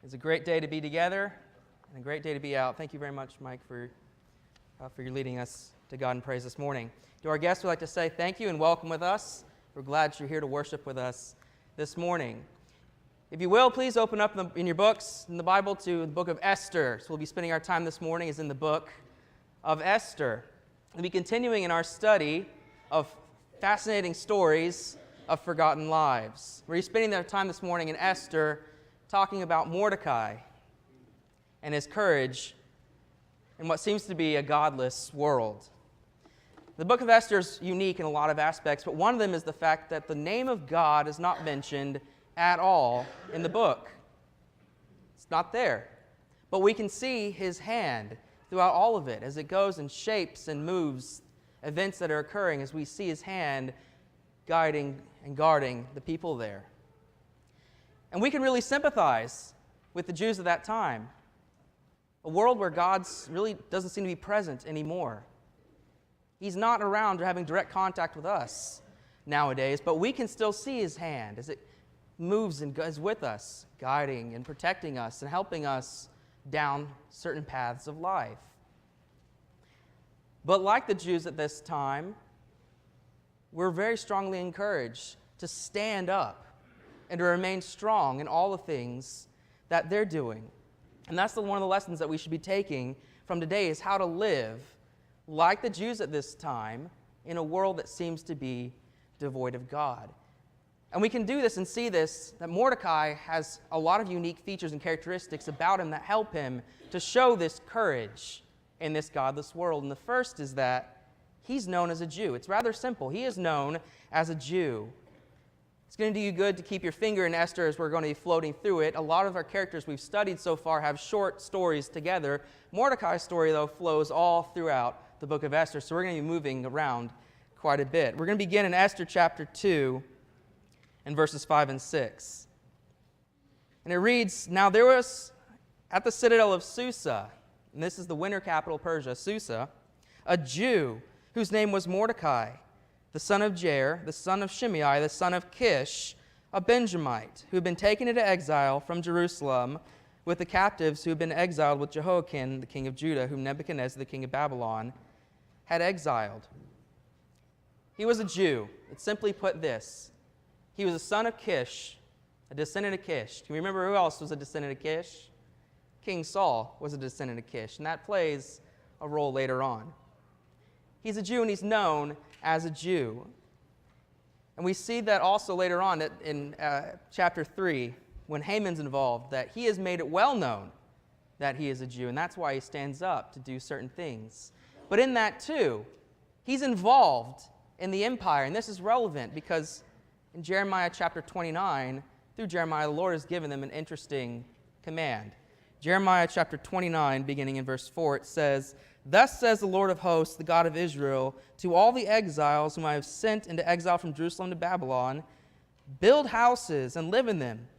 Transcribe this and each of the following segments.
It's a great day to be together and a great day to be out. Thank you very much, Mike, for your leading us to God in praise this morning. To our guests, we'd like to say thank you and welcome with us. We're glad you're here to worship with us this morning. If you will, please open up in your books, in the Bible, to the book of Esther. So we'll be spending our time this morning is in the book of Esther. We'll be continuing in our study of fascinating stories of forgotten lives. We're spending our time this morning in Esther talking about Mordecai and his courage in what seems to be a godless world. The book of Esther is unique in a lot of aspects, but one of them is the fact that the name of God is not mentioned at all in the book. It's not there. But we can see his hand throughout all of it as it goes and shapes and moves events that are occurring as we see his hand guiding and guarding the people there. And we can really sympathize with the Jews of that time, a world where God really doesn't seem to be present anymore. He's not around or having direct contact with us nowadays, but we can still see his hand as it moves and is with us, guiding and protecting us and helping us down certain paths of life. But like the Jews at this time, we're very strongly encouraged to stand up and to remain strong in all the things that they're doing. And that's one of the lessons that we should be taking from today is how to live like the Jews at this time in a world that seems to be devoid of God. And we can do this and see this, that Mordecai has a lot of unique features and characteristics about him that help him to show this courage in this godless world. And the first is that he's known as a Jew. It's rather simple. He is known as a Jew. It's going to do you good to keep your finger in Esther as we're going to be floating through it. A lot of our characters we've studied so far have short stories together. Mordecai's story, though, flows all throughout the book of Esther, so we're going to be moving around quite a bit. We're going to begin in Esther chapter 2 and verses 5 and 6. And it reads, "Now there was at the citadel of Susa," and this is the winter capital of Persia, Susa, "a Jew whose name was Mordecai, the son of Jair, the son of Shimei, the son of Kish, a Benjamite, who had been taken into exile from Jerusalem with the captives who had been exiled with Jehoiakim, the king of Judah, whom Nebuchadnezzar, the king of Babylon, had exiled." He was a Jew. It's simply put this. He was a son of Kish, a descendant of Kish. Can you remember who else was a descendant of Kish? King Saul was a descendant of Kish, and that plays a role later on. He's a Jew, and he's known as a Jew. And we see that also later on in chapter 3, when Haman's involved, that he has made it well known that he is a Jew, and that's why he stands up to do certain things. But in that, too, he's involved in the empire, and this is relevant because in Jeremiah chapter 29, through Jeremiah, the Lord has given them an interesting command. Jeremiah chapter 29, beginning in verse 4, it says, "Thus says the Lord of hosts, the God of Israel, to all the exiles whom I have sent into exile from Jerusalem to Babylon, build houses and live in them,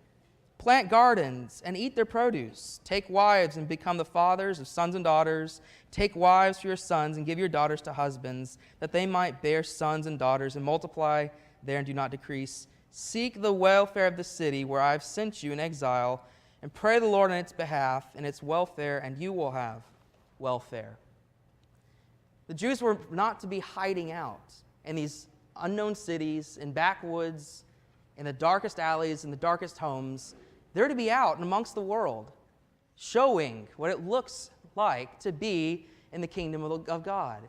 plant gardens and eat their produce, take wives and become the fathers of sons and daughters, take wives for your sons and give your daughters to husbands, that they might bear sons and daughters and multiply there and do not decrease. Seek the welfare of the city where I have sent you in exile, and pray the Lord on its behalf and its welfare, and you will have welfare." The Jews were not to be hiding out in these unknown cities, in backwoods, in the darkest alleys, in the darkest homes. They're to be out and amongst the world, showing what it looks like to be in the kingdom of God,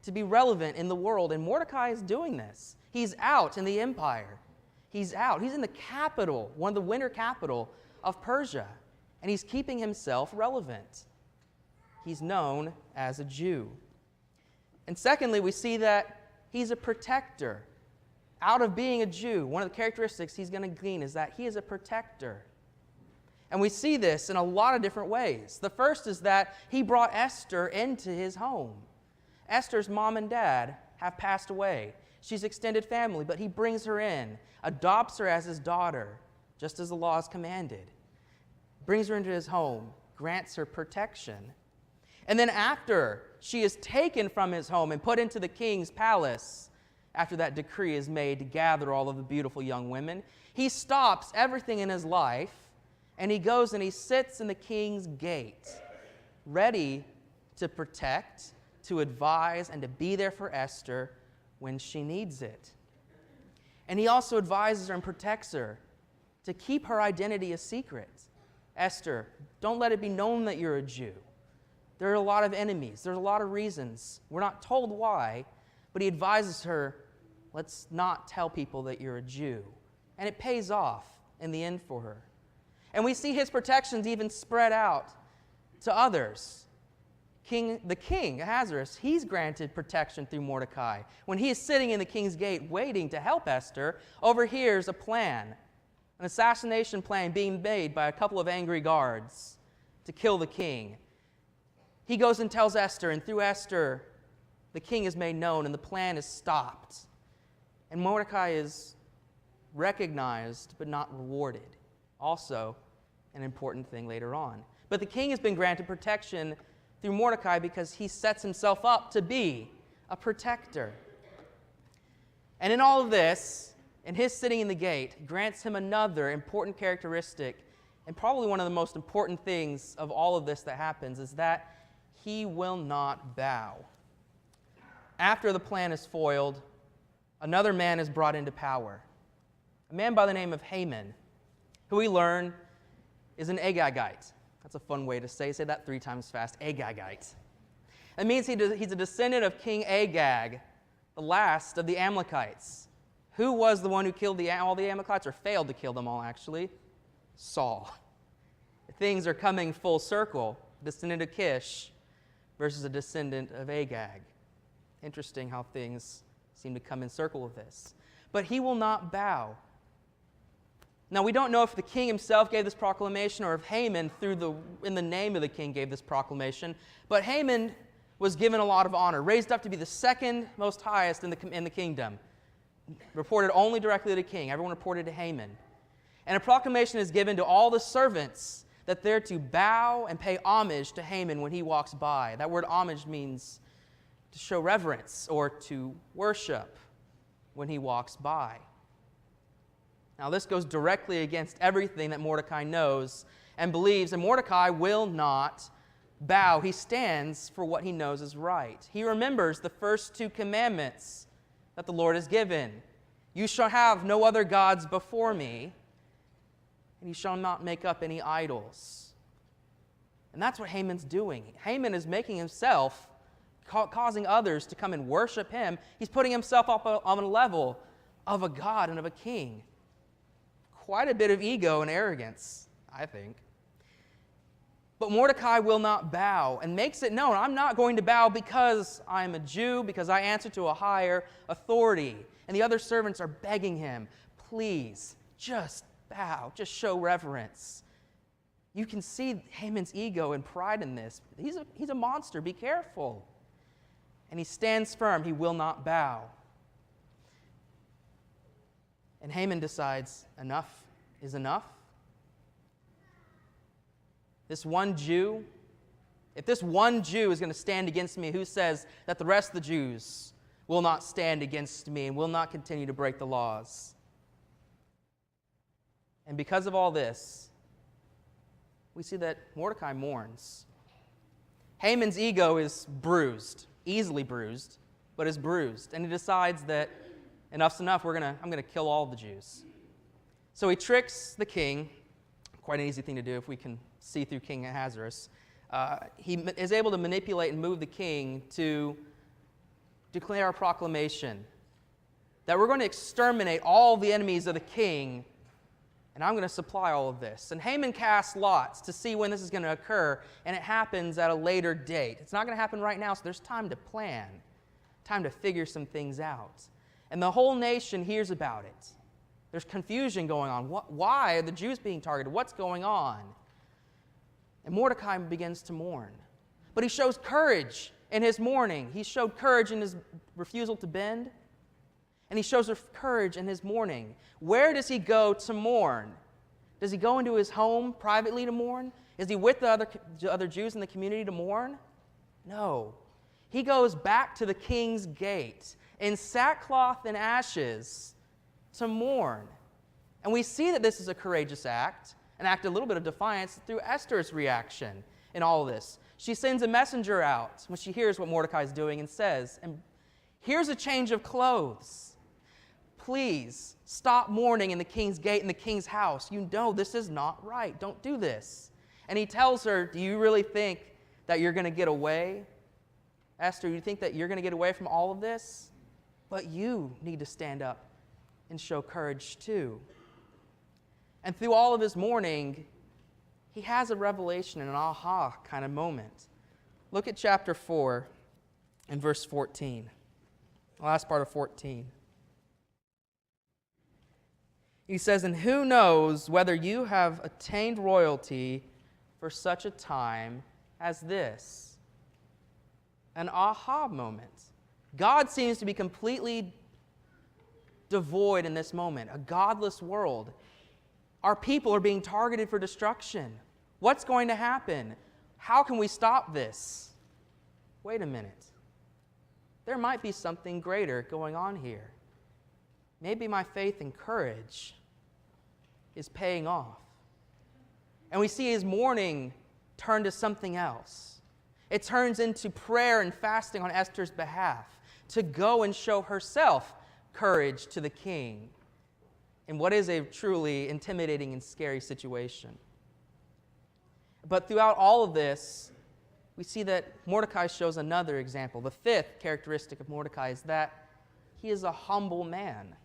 to be relevant in the world. And Mordecai is doing this. He's out in the empire. He's out. He's in the capital, one of the winter capital of Persia, and he's keeping himself relevant. He's known as a Jew. And secondly, we see that he's a protector. Out of being a Jew, one of the characteristics he's going to glean is that he is a protector. And we see this in a lot of different ways. The first is that he brought Esther into his home. Esther's mom and dad have passed away. She's extended family, but he brings her in, adopts her as his daughter, just as the law has commanded, brings her into his home, grants her protection. And then after she is taken from his home and put into the king's palace, after that decree is made to gather all of the beautiful young women, he stops everything in his life And he goes and he sits in the king's gate, ready to protect, to advise, and to be there for Esther when she needs it. And he also advises her and protects her to keep her identity a secret. Esther, don't let it be known that you're a Jew. There are a lot of enemies. There's a lot of reasons. We're not told why, but he advises her, let's not tell people that you're a Jew. And it pays off in the end for her. And we see his protections even spread out to others. The king, Ahasuerus, he's granted protection through Mordecai. When he is sitting in the king's gate waiting to help Esther, overhears a plan, an assassination plan being made by a couple of angry guards to kill the king. He goes and tells Esther, and through Esther, the king is made known, and the plan is stopped. And Mordecai is recognized but not rewarded. Also, an important thing later on. But the king has been granted protection through Mordecai because he sets himself up to be a protector. And in all of this, and his sitting in the gate grants him another important characteristic, and probably one of the most important things of all of this that happens is that he will not bow. After the plan is foiled, another man is brought into power, a man by the name of Haman, who we learn is an Agagite. That's a fun way to say that 3 times fast, Agagite. It means he's a descendant of King Agag, the last of the Amalekites. Who was the one who killed all the Amalekites, or failed to kill them all, actually? Saul. Things are coming full circle. Descendant of Kish versus a descendant of Agag. Interesting how things seem to come in circle with this. But he will not bow. Now, we don't know if the king himself gave this proclamation or if Haman, in the name of the king, gave this proclamation. But Haman was given a lot of honor, raised up to be the second most highest in the kingdom. Reported only directly to the king. Everyone reported to Haman. And a proclamation is given to all the servants that they're to bow and pay homage to Haman when he walks by. That word homage means to show reverence or to worship when he walks by. Now, this goes directly against everything that Mordecai knows and believes, and Mordecai will not bow. He stands for what he knows is right. He remembers the first 2 commandments that the Lord has given. You shall have no other gods before me, and you shall not make up any idols. And that's what Haman's doing. Haman is making himself, causing others to come and worship him. He's putting himself up on a level of a god and of a king. Quite a bit of ego and arrogance, I think. But Mordecai will not bow and makes it known, I'm not going to bow because I'm a Jew, because I answer to a higher authority. And the other servants are begging him, please, just bow, just show reverence. You can see Haman's ego and pride in this. He's a monster, be careful. And he stands firm, he will not bow. And Haman decides, enough is enough. This one Jew, if this one Jew is going to stand against me, who says that the rest of the Jews will not stand against me and will not continue to break the laws? And because of all this, we see that Mordecai mourns. Haman's ego is bruised, easily bruised, but is bruised. And he decides that enough's enough, I'm going to kill all the Jews. So he tricks the king, quite an easy thing to do if we can see through King Ahasuerus. He is able to manipulate and move the king to declare a proclamation that we're going to exterminate all the enemies of the king, and I'm going to supply all of this. And Haman casts lots to see when this is going to occur, and it happens at a later date. It's not going to happen right now, so there's time to plan, time to figure some things out. And the whole nation hears about it. There's confusion going on. Why are the Jews being targeted? What's going on? And Mordecai begins to mourn. But he shows courage in his mourning. He showed courage in his refusal to bend. And he shows courage in his mourning. Where does he go to mourn? Does he go into his home privately to mourn? Is he with the other Jews in the community to mourn? No. He goes back to the king's gate in sackcloth and ashes to mourn. And we see that this is a courageous act, and act a little bit of defiance through Esther's reaction in all of this. She sends a messenger out when she hears what Mordecai is doing and says, and here's a change of clothes. Please stop mourning in the king's gate in the king's house. You know this is not right. Don't do this. And he tells her, do you really think that you're going to get away? Esther, you think that you're going to get away from all of this? But you need to stand up and show courage too. And through all of his mourning, he has a revelation, an aha kind of moment. Look at chapter 4 and verse 14. The last part of 14. He says, and who knows whether you have attained royalty for such a time as this? An aha moment. God seems to be completely devoid in this moment, a godless world. Our people are being targeted for destruction. What's going to happen? How can we stop this? Wait a minute. There might be something greater going on here. Maybe my faith and courage is paying off. And we see his mourning turn to something else. It turns into prayer and fasting on Esther's behalf to go and show herself courage to the king in what is a truly intimidating and scary situation. But throughout all of this, we see that Mordecai shows another example. The fifth characteristic of Mordecai is that he is a humble man.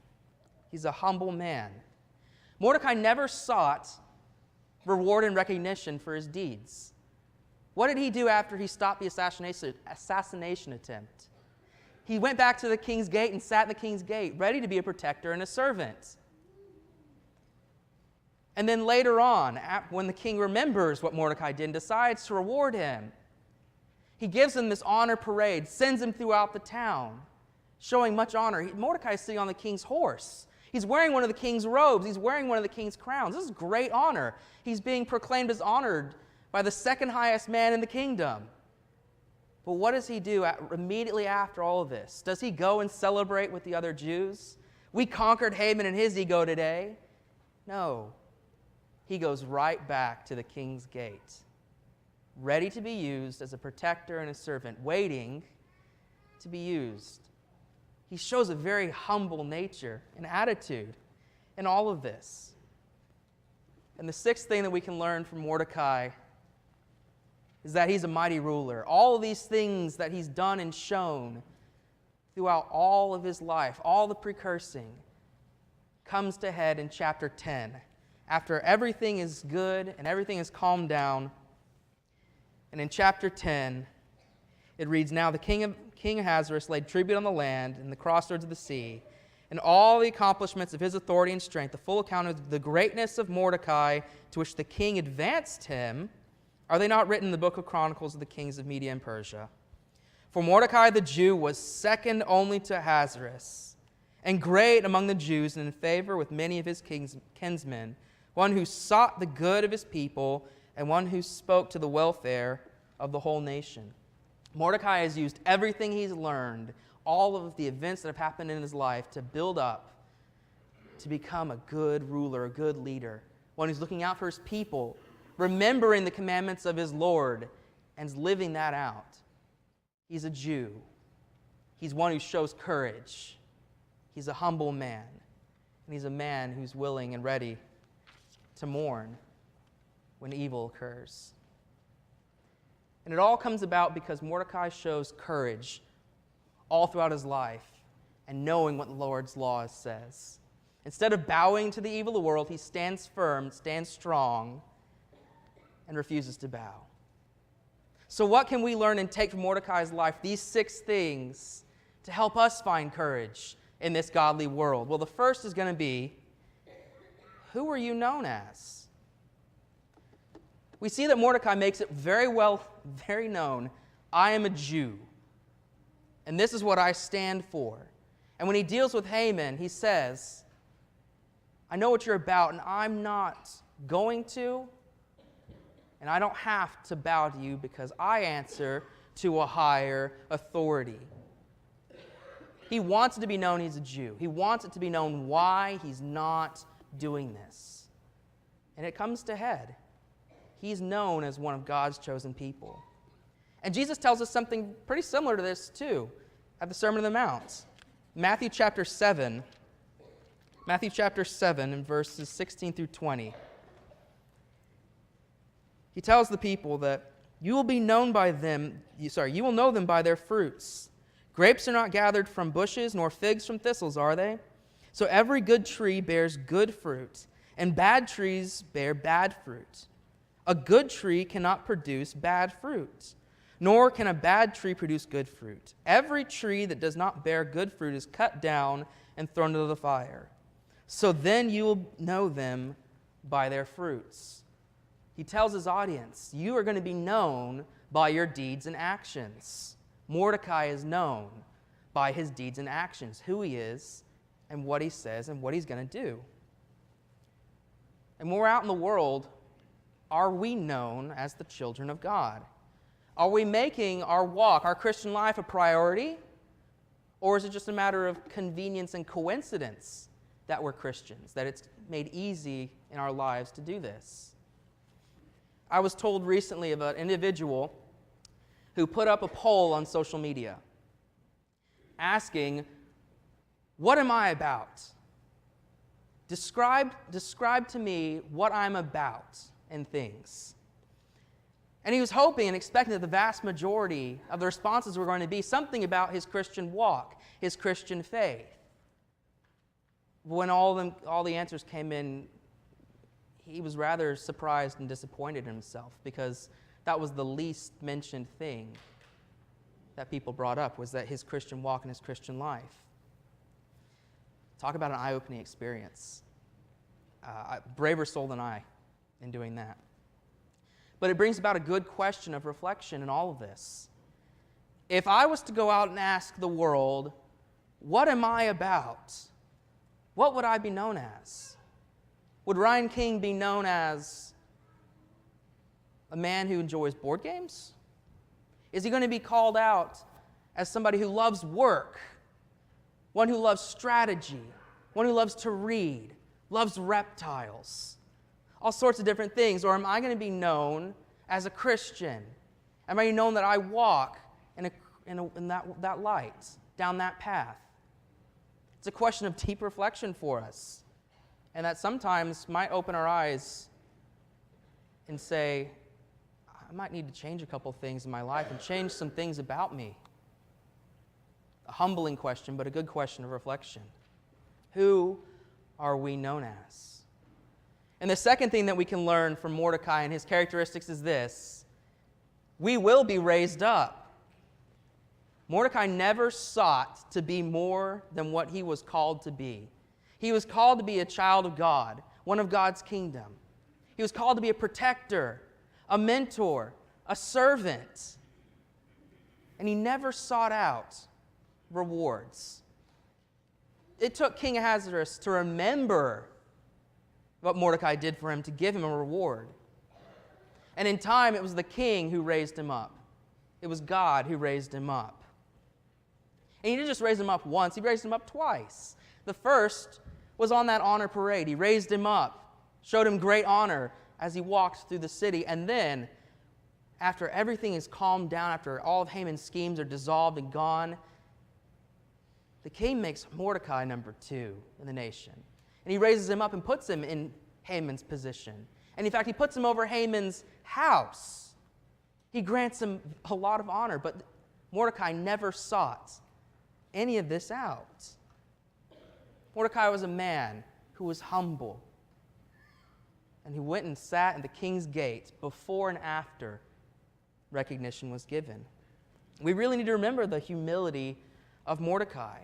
He's a humble man. Mordecai never sought reward and recognition for his deeds. What did he do after he stopped the assassination attempt? He went back to the king's gate and sat in the king's gate, ready to be a protector and a servant. And then later on, when the king remembers what Mordecai did and decides to reward him, he gives him this honor parade, sends him throughout the town, showing much honor. Mordecai is sitting on the king's horse. He's wearing one of the king's robes. He's wearing one of the king's crowns. This is great honor. He's being proclaimed as honored by the second highest man in the kingdom. But what does he do immediately after all of this? Does he go and celebrate with the other Jews? We conquered Haman and his ego today. No. He goes right back to the king's gate, ready to be used as a protector and a servant, waiting to be used. He shows a very humble nature and attitude in all of this. And the sixth thing that we can learn from Mordecai is that he's a mighty ruler. All of these things that he's done and shown throughout all of his life, all the precursing, comes to head in chapter 10. After everything is good and everything is calmed down, and in chapter 10, it reads, now the king Ahasuerus laid tribute on the land in the crossroads of the sea, and all the accomplishments of his authority and strength, the full account of the greatness of Mordecai, to which the king advanced him, are they not written in the book of Chronicles of the kings of Media and Persia? For Mordecai the Jew was second only to Ahasuerus, and great among the Jews, and in favor with many of his kinsmen, one who sought the good of his people, and one who spoke to the welfare of the whole nation. Mordecai has used everything he's learned, all of the events that have happened in his life, to build up, to become a good ruler, a good leader, one who's looking out for his people, remembering the commandments of his Lord, and is living that out. He's a Jew. He's one who shows courage. He's a humble man. And he's a man who's willing and ready to mourn when evil occurs. And it all comes about because Mordecai shows courage all throughout his life and knowing what the Lord's law says. Instead of bowing to the evil of the world, he stands firm, stands strong, and refuses to bow. So what can we learn and take from Mordecai's life? These 6 things to help us find courage in this godly world. Well, the first is going to be, who are you known as? We see that Mordecai makes it very known, I am a Jew, and this is what I stand for. And when he deals with Haman, he says, I know what you're about, and I'm not going to, and I don't have to bow to you because I answer to a higher authority. He wants it to be known he's a Jew. He wants it to be known why he's not doing this. and it comes to head. He's known as one of God's chosen people. And Jesus tells us something pretty similar to this too at the Sermon on the Mount. Matthew chapter 7 in verses 16 through 20. He tells the people that you will know them by their fruits. Grapes are not gathered from bushes, nor figs from thistles, are they? So every good tree bears good fruit, and bad trees bear bad fruit. A good tree cannot produce bad fruit, nor can a bad tree produce good fruit. Every tree that does not bear good fruit is cut down and thrown into the fire. So then you will know them by their fruits. He tells his audience, you are going to be known by your deeds and actions. Mordecai is known by his deeds and actions, who he is and what he says and what he's going to do. And when we're out in the world, are we known as the children of God? Are we making our walk, our Christian life, a priority? Or is it just a matter of convenience and coincidence that we're Christians, that it's made easy in our lives to do this? I was told recently of an individual who put up a poll on social media asking, what am I about? Describe to me what I'm about in things. And he was hoping and expecting that the vast majority of the responses were going to be something about his Christian walk, his Christian faith. When all the answers came in, he was rather surprised and disappointed in himself, because that was the least mentioned thing that people brought up, was that his Christian walk and his Christian life. Talk about an eye-opening experience. Braver soul than I in doing that. But it brings about a good question of reflection in all of this. If I was to go out and ask the world, what am I about? What would I be known as? Would Ryan King be known as a man who enjoys board games? Is he going to be called out as somebody who loves work, one who loves strategy, one who loves to read, loves reptiles, all sorts of different things? Or am I going to be known as a Christian? Am I known that I walk in that light, down that path? It's a question of deep reflection for us, and that sometimes might open our eyes and say, I might need to change a couple things in my life and change some things about me. A humbling question, but a good question of reflection. Who are we known as? And the second thing that we can learn from Mordecai and his characteristics is this: we will be raised up. Mordecai never sought to be more than what he was called to be. He was called to be a child of God, one of God's kingdom. He was called to be a protector, a mentor, a servant. And he never sought out rewards. It took King Ahasuerus to remember what Mordecai did for him to give him a reward. And in time, it was the king who raised him up. It was God who raised him up. And he didn't just raise him up once, he raised him up twice. The first was on that honor parade. He raised him up, showed him great honor as he walked through the city. And then, after everything is calmed down, after all of Haman's schemes are dissolved and gone, the king makes Mordecai number 2 in the nation. And he raises him up and puts him in Haman's position. And in fact, he puts him over Haman's house. He grants him a lot of honor, but Mordecai never sought any of this out. Mordecai was a man who was humble, and he went and sat in the king's gate before and after recognition was given. We really need to remember the humility of Mordecai.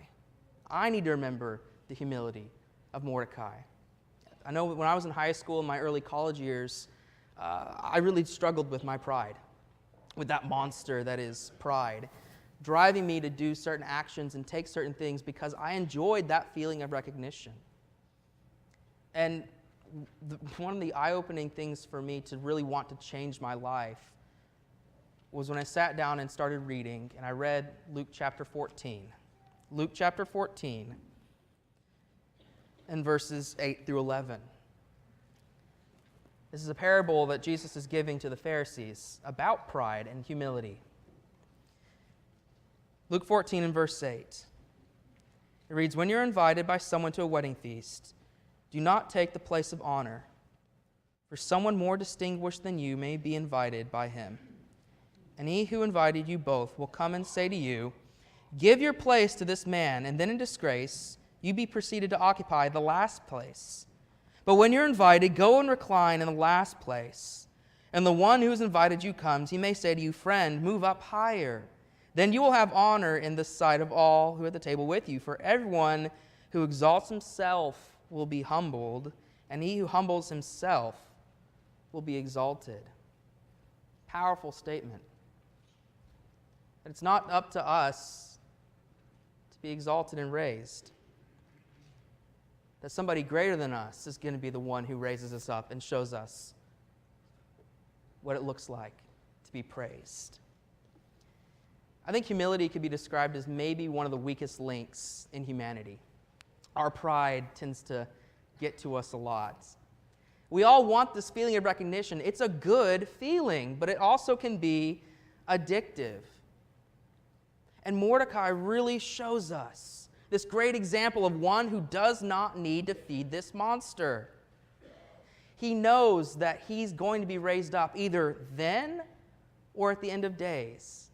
I need to remember the humility of Mordecai. I know when I was in high school, in my early college years, I really struggled with my pride, with that monster that is pride, driving me to do certain actions and take certain things because I enjoyed that feeling of recognition. And one of the eye-opening things for me to really want to change my life was when I sat down and started reading, and I read Luke chapter 14. Luke chapter 14 and verses 8 through 11. This is a parable that Jesus is giving to the Pharisees about pride and humility. Luke 14 and verse 8. It reads, "When you're invited by someone to a wedding feast, do not take the place of honor, for someone more distinguished than you may be invited by him. And he who invited you both will come and say to you, 'Give your place to this man,' and then in disgrace you be proceeded to occupy the last place. But when you're invited, go and recline in the last place. And the one who has invited you comes, he may say to you, 'Friend, move up higher.' Then you will have honor in the sight of all who are at the table with you. For everyone who exalts himself will be humbled, and he who humbles himself will be exalted." Powerful statement. That it's not up to us to be exalted and raised. That somebody greater than us is going to be the one who raises us up and shows us what it looks like to be praised. I think humility could be described as maybe one of the weakest links in humanity. Our pride tends to get to us a lot. We all want this feeling of recognition. It's a good feeling, but it also can be addictive. And Mordecai really shows us this great example of one who does not need to feed this monster. He knows that he's going to be raised up either then or at the end of days.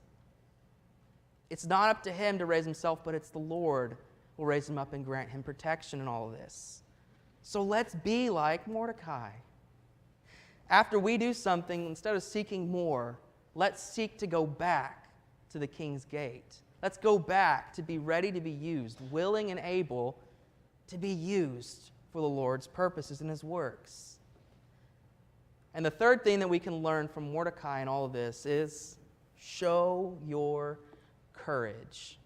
It's not up to him to raise himself, but it's the Lord who will raise him up and grant him protection in all of this. So let's be like Mordecai. After we do something, instead of seeking more, let's seek to go back to the king's gate. Let's go back to be ready to be used, willing and able to be used for the Lord's purposes and his works. And the third thing that we can learn from Mordecai in all of this is show your courage.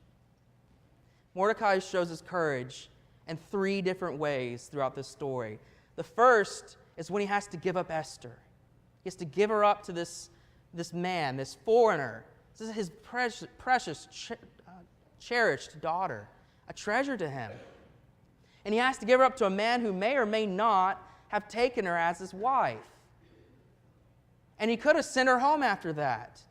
Mordecai shows his courage in three different ways throughout this story. The first is when he has to give up Esther. He has to give her up to this man, this foreigner. This is his precious, cherished daughter, a treasure to him. And he has to give her up to a man who may or may not have taken her as his wife. And he could have sent her home after that.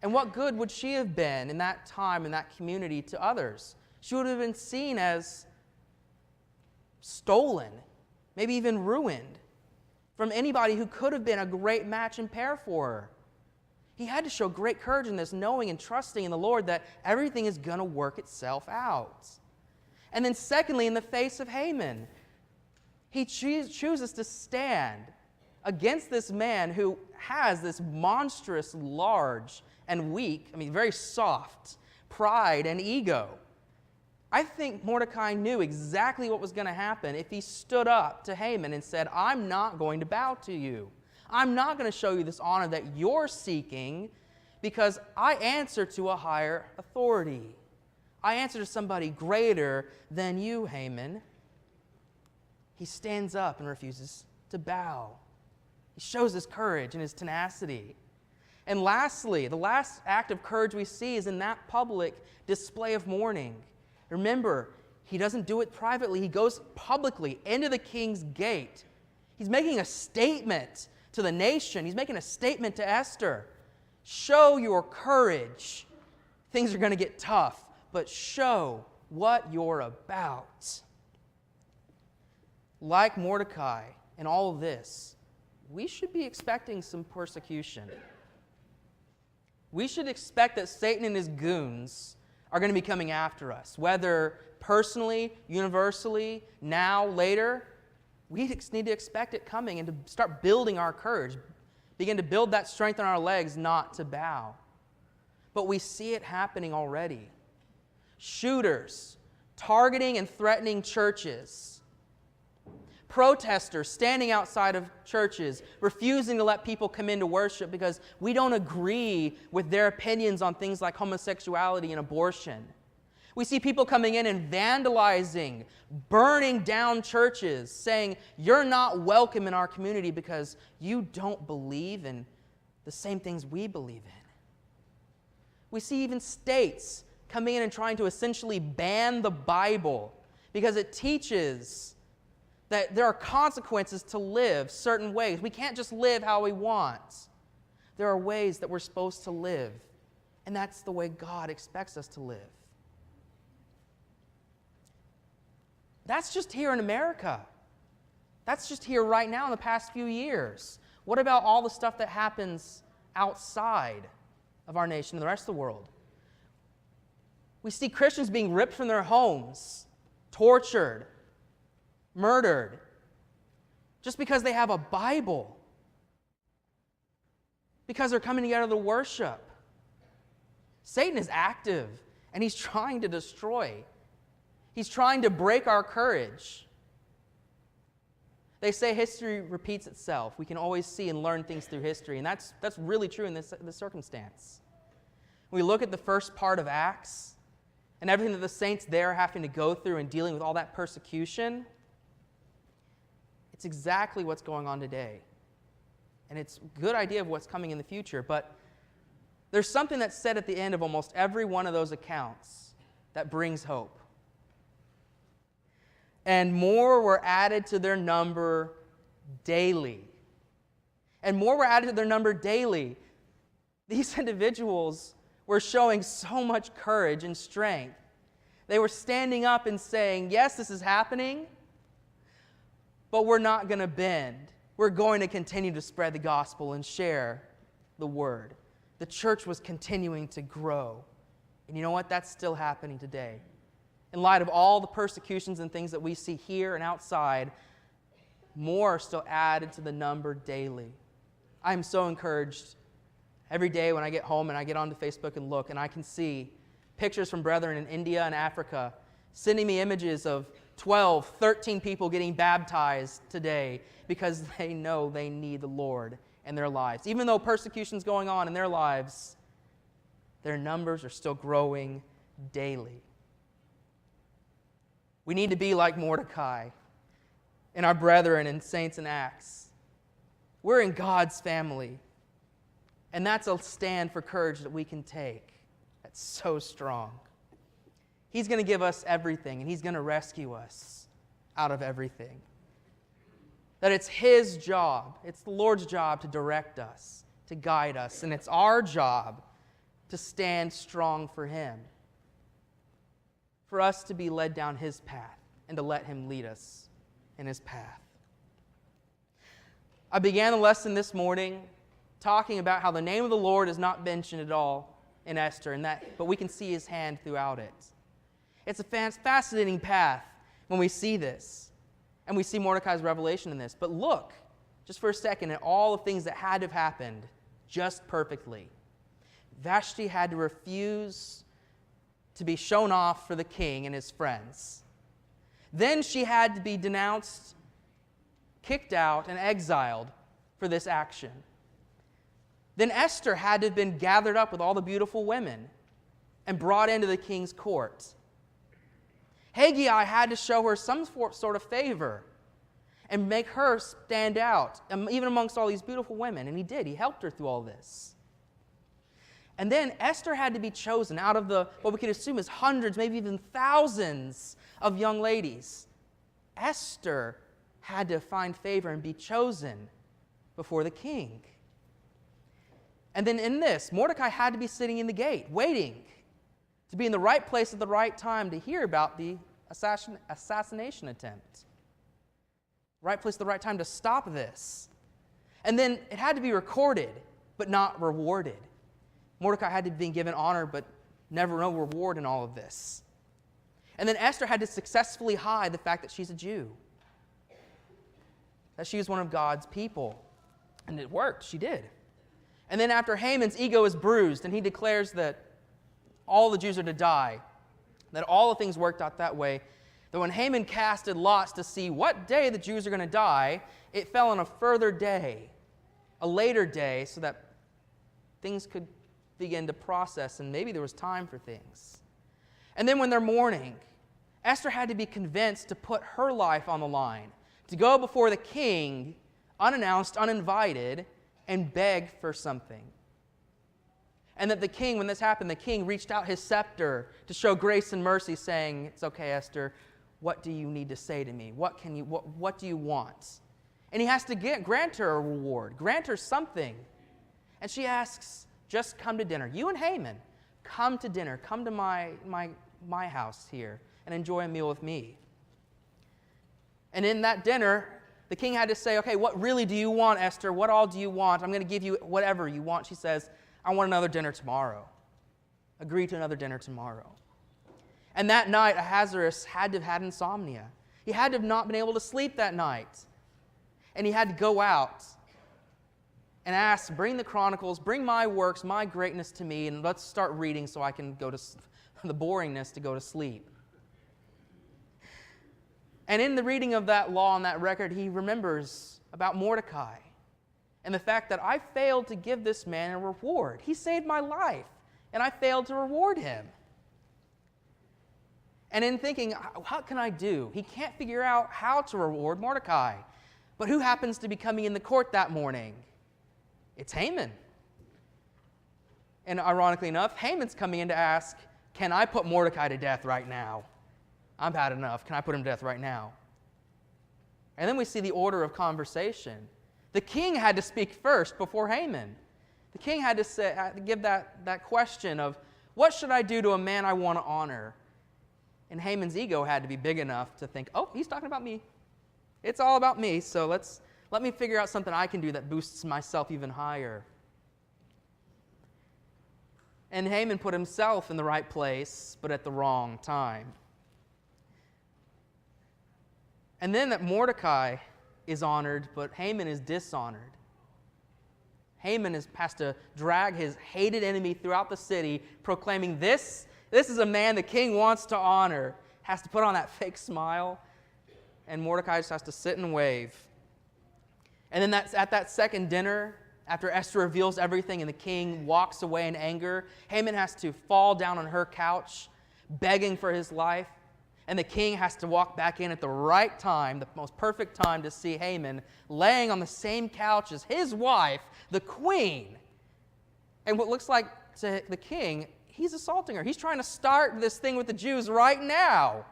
And what good would she have been in that time, in that community, to others? She would have been seen as stolen, maybe even ruined from anybody who could have been a great match and pair for her. He had to show great courage in this, knowing and trusting in the Lord that everything is going to work itself out. And then secondly, in the face of Haman, he chooses to stand against this man who has this monstrous, large, and weak, very soft, pride and ego. I think Mordecai knew exactly what was going to happen if he stood up to Haman and said, "I'm not going to bow to you. I'm not going to show you this honor that you're seeking because I answer to a higher authority. I answer to somebody greater than you, Haman." He stands up and refuses to bow. He shows his courage and his tenacity. And lastly, the last act of courage we see is in that public display of mourning. Remember, he doesn't do it privately. He goes publicly into the king's gate. He's making a statement to the nation. He's making a statement to Esther. Show your courage. Things are going to get tough, but show what you're about. Like Mordecai in all of this, we should be expecting some persecution. We should expect that Satan and his goons are going to be coming after us, whether personally, universally, now, later. We need to expect it coming and to start building our courage, begin to build that strength in our legs not to bow. But we see it happening already. Shooters targeting and threatening churches. Protesters standing outside of churches, refusing to let people come in to worship because we don't agree with their opinions on things like homosexuality and abortion. We see people coming in and vandalizing, burning down churches, saying, "You're not welcome in our community because you don't believe in the same things we believe in." We see even states coming in and trying to essentially ban the Bible because it teaches that there are consequences to live certain ways. We can't just live how we want. There are ways that we're supposed to live, and that's the way God expects us to live. That's just here in America. That's just here right now in the past few years. What about all the stuff that happens outside of our nation and the rest of the world? We see Christians being ripped from their homes, tortured, murdered, just because they have a Bible, because they're coming together to worship. Satan is active, and he's trying to destroy. He's trying to break our courage. They say history repeats itself. We can always see and learn things through history, and that's really true in this circumstance. When we look at the first part of Acts and everything that the saints there are having to go through and dealing with all that persecution, it's exactly what's going on today. And it's a good idea of what's coming in the future, but there's something that's said at the end of almost every one of those accounts that brings hope. And more were added to their number daily. And more were added to their number daily. These individuals were showing so much courage and strength. They were standing up and saying, yes, this is happening, but we're not going to bend. We're going to continue to spread the gospel and share the word. The church was continuing to grow. And you know what? That's still happening today. In light of all the persecutions and things that we see here and outside, more are still added to the number daily. I am so encouraged every day when I get home and I get onto Facebook and look, and I can see pictures from brethren in India and Africa sending me images of 12, 13 people getting baptized today because they know they need the Lord in their lives. Even though persecution's going on in their lives, their numbers are still growing daily. We need to be like Mordecai and our brethren and saints in Acts. We're in God's family, and that's a stand for courage that we can take. That's so strong. He's going to give us everything, and He's going to rescue us out of everything. That it's His job, it's the Lord's job to direct us, to guide us, and it's our job to stand strong for Him. For us to be led down His path and to let Him lead us in His path. I began the lesson this morning talking about how the name of the Lord is not mentioned at all in Esther, but we can see His hand throughout it. It's a fascinating path when we see this, and we see Mordecai's revelation in this. But look, just for a second, at all the things that had to have happened just perfectly. Vashti had to refuse to be shown off for the king and his friends. Then she had to be denounced, kicked out, and exiled for this action. Then Esther had to have been gathered up with all the beautiful women and brought into the king's court. Haggai had to show her some sort of favor and make her stand out, even amongst all these beautiful women. And he did. He helped her through all this. And then Esther had to be chosen out of what we could assume is hundreds, maybe even thousands of young ladies. Esther had to find favor and be chosen before the king. And then in this, Mordecai had to be sitting in the gate, waiting to be in the right place at the right time to hear about the assassination attempt. Right place at the right time to stop this. And then it had to be recorded, but not rewarded. Mordecai had to be given honor, but never no reward in all of this. And then Esther had to successfully hide the fact that she's a Jew, that she was one of God's people. And it worked. She did. And then after Haman's ego is bruised and he declares that all the Jews are to die, that all the things worked out that way, that when Haman casted lots to see what day the Jews are going to die, it fell on a further day, a later day, so that things could begin to process and maybe there was time for things. And then when they're mourning, Esther had to be convinced to put her life on the line, to go before the king, unannounced, uninvited, and beg for something. And that the king, when this happened, the king reached out his scepter to show grace and mercy, saying, "It's okay, Esther. what do you need to say to me? What do you want? And he has to grant her a reward, grant her something. And she asks, just come to dinner. You and Haman, come to dinner. Come to my house here and enjoy a meal with me. And in that dinner, the king had to say, okay, what really do you want, Esther? What all do you want? I'm going to give you whatever you want. She says, I want another dinner tomorrow. Agree to another dinner tomorrow. And that night, Ahasuerus had to have had insomnia. He had to have not been able to sleep that night. And he had to go out and ask, bring the chronicles, bring my works, my greatness to me, and let's start reading so I can go to the boringness to go to sleep. And in the reading of that law and that record, he remembers about Mordecai and the fact that I failed to give this man a reward. He saved my life, and I failed to reward him. And in thinking, what can I do? He can't figure out how to reward Mordecai. But who happens to be coming in the court that morning? It's Haman. And ironically enough, Haman's coming in to ask, can I put Mordecai to death right now? I'm bad enough. Can I put him to death right now? And then we see the order of conversation. The king had to speak first before Haman. The king had to give that question of, what should I do to a man I want to honor? And Haman's ego had to be big enough to think, oh, he's talking about me. It's all about me, so let me figure out something I can do that boosts myself even higher. And Haman put himself in the right place, but at the wrong time. And then that Mordecai is honored, but Haman is dishonored. Haman has to drag his hated enemy throughout the city, proclaiming this is a man the king wants to honor. Has to put on that fake smile, and Mordecai just has to sit and wave. And then at that second dinner, after Esther reveals everything and the king walks away in anger, Haman has to fall down on her couch, begging for his life. And the king has to walk back in at the right time, the most perfect time, to see Haman laying on the same couch as his wife, the queen. And what looks like to the king, he's assaulting her. He's trying to start this thing with the Jews right now.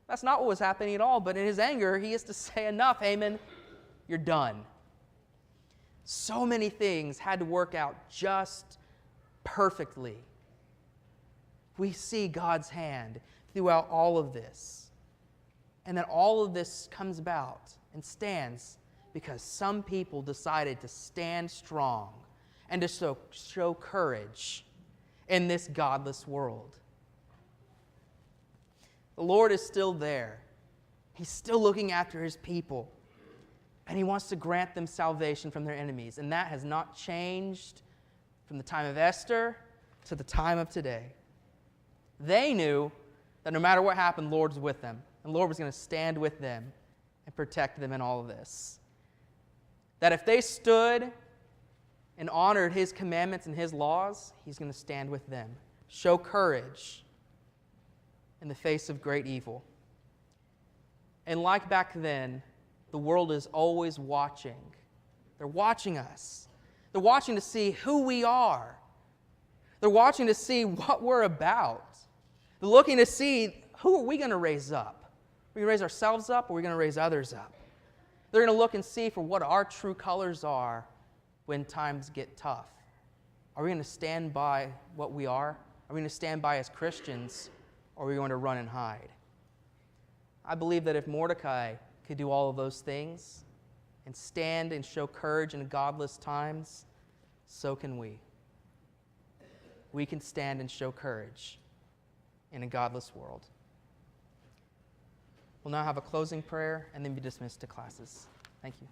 That's not what was happening at all, but in his anger, he has to say, enough, Haman, you're done. So many things had to work out just perfectly. We see God's hand throughout all of this. And that all of this comes about and stands because some people decided to stand strong and to show courage in this godless world. The Lord is still there. He's still looking after his people. And he wants to grant them salvation from their enemies. And that has not changed from the time of Esther to the time of today. They knew that no matter what happened, the Lord was with them. And the Lord was going to stand with them and protect them in all of this. That if they stood and honored his commandments and his laws, he's going to stand with them. Show courage in the face of great evil. And like back then, the world is always watching. They're watching us. They're watching to see who we are. They're watching to see what we're about. They're looking to see, who are we going to raise up? Are we going to raise ourselves up, or are we going to raise others up? They're going to look and see for what our true colors are when times get tough. Are we going to stand by what we are? Are we going to stand by as Christians, or are we going to run and hide? I believe that if Mordecai could do all of those things and stand and show courage in godless times, so can we. We can stand and show courage in a godless world. We'll now have a closing prayer and then be dismissed to classes. Thank you.